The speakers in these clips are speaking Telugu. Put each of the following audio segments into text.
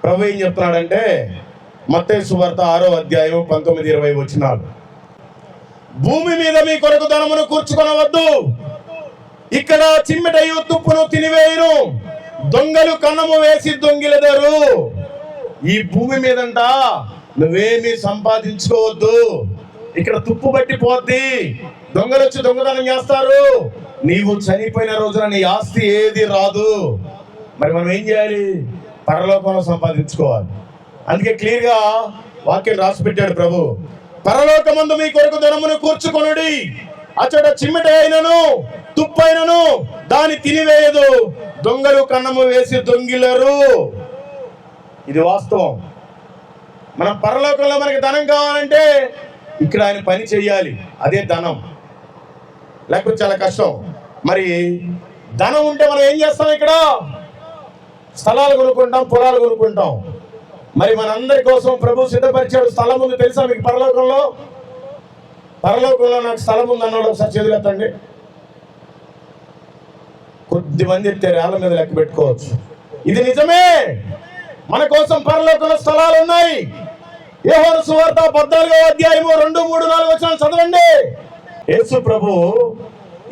ప్రభు ఏం చెప్తున్నాడంటే మత్తయి సువార్త 6వ అధ్యాయం 19-20 వచనాలు. భూమి మీద మీ కొరకు ధనమును కూర్చుకొనవద్దు, ఇక్కడ చిమ్మెటయు తుప్పును తినివేయును, దొంగలు కన్నము వేసి దొంగిలెదరు. ఈ భూమి మీదంట నువ్వేమీ సంపాదించుకోవద్దు, ఇక్కడ తుప్పు బట్టి పోద్ది, దొంగలు వచ్చి దొంగతనం చేస్తారు, నీవు చనిపోయిన రోజున నీ ఆస్తి ఏది రాదు. మరి మనం ఏం చేయాలి? పరలోకంలో సంపాదించుకోవాలి. అందుకే క్లియర్గా వాక్యం రాసి పెట్టాడు ప్రభు. పరలోకమందు మీ కొరకు ధనమును కూర్చుకొనుడి, అచ్చట చిమ్మెట అయినను తుప్పైనను దాన్ని తినివేయదు, దొంగలు కన్నము వేసి దొంగిలరు. ఇది వాస్తవం. మనం పరలోకంలో మనకి ధనం కావాలంటే ఇక్కడ ఆయన పని చెయ్యాలి, అదే ధనం. లేకపోతే చాలా కష్టం. మరి ధనం ఉంటే మనం ఏం చేస్తాం? ఇక్కడ స్థలాలు కొనుక్కుంటాం, పొలాలు కొనుక్కుంటాం. మరి మనందరి కోసం ప్రభు సిద్ధపరిచాడు స్థలం ఉంది. తెలుసా మీకు? పరలోకంలో నాకు స్థలం ఉంది అన్నాడు. ఒకసారి చేతులు ఎత్తండి. కొద్దిమంది ఎత్తే వేల మీద లెక్క పెట్టుకోవచ్చు. ఇది నిజమే, మన కోసం పరలోకంలో స్థలాలు ఉన్నాయి. యోహాను సువార్త 14వ అధ్యాయము 2, 3, 4 వచనాలు చదవండి. యేసు ప్రభు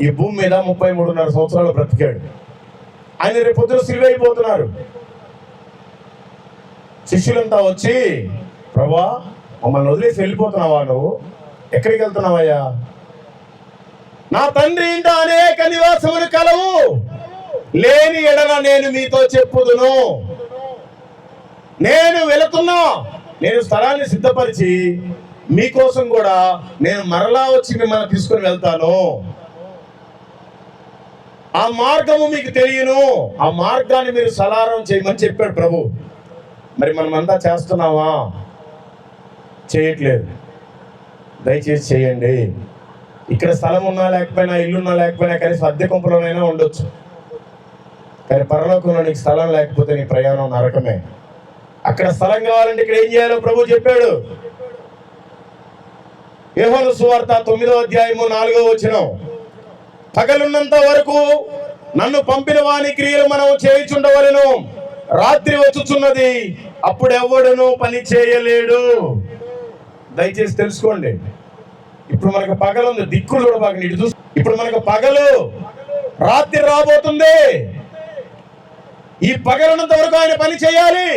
ఈ భూమి మీద 33.5 సంవత్సరాలు బ్రతికాడు. ఆయన రేపు పొద్దున సిలువ అయిపోతున్నారు. శిష్యులంతా వచ్చి, ప్రభా మమ్మల్ని వదిలేసి వెళ్ళిపోతున్నావా? నువ్వు ఎక్కడికి వెళ్తున్నావయ్యా? నా తండ్రి ఇంట అనేక నివాసములు కలవు, లేని ఎడల నేను మీతో చెప్పుదును. నేను వెళుతున్నా, నేను స్థలాన్ని సిద్ధపరిచి మీకోసం కూడా నేను మరలా వచ్చి మిమ్మల్ని తీసుకొని వెళ్తాను. ఆ మార్గము మీకు తెలియను, ఆ మార్గాన్ని మీరు సలారం చేయమని చెప్పాడు ప్రభు. మరి మనమంతా చేస్తున్నావా? చేయట్లేదు. దయచేసి చేయండి. ఇక్కడ స్థలం ఉన్నా లేకపోయినా, ఇల్లున్నా లేకపోయినా, కనీసం అద్దె కొంపలోనైనా ఉండొచ్చు. కానీ పరలోకంలో నీకు స్థలం లేకపోతే నీ ప్రయాణం నరకమే. అక్కడ స్థలం కావాలంటే ఇక్కడ ఏం చేయాలో ప్రభు చెప్పాడు. యోహాను సువార్త 9వ అధ్యాయము 4వ వచనం, పగలున్నంత వరకు నన్ను పంపిన వాని క్రియలు మనం చేయుచుండవలెను, రాత్రి వచ్చుచున్నది, అప్పుడెవ్వడును పని చేయలేడు. దయచేసి తెలుసుకోండి. ఇప్పుడు మనకు పగలుంది, దిక్కులు కూడా బాగా నీటి చూసి. ఇప్పుడు మనకు పగలు, రాత్రి రాబోతుంది. ఈ పగలున్నంత వరకు ఆయన పని చేయాలి.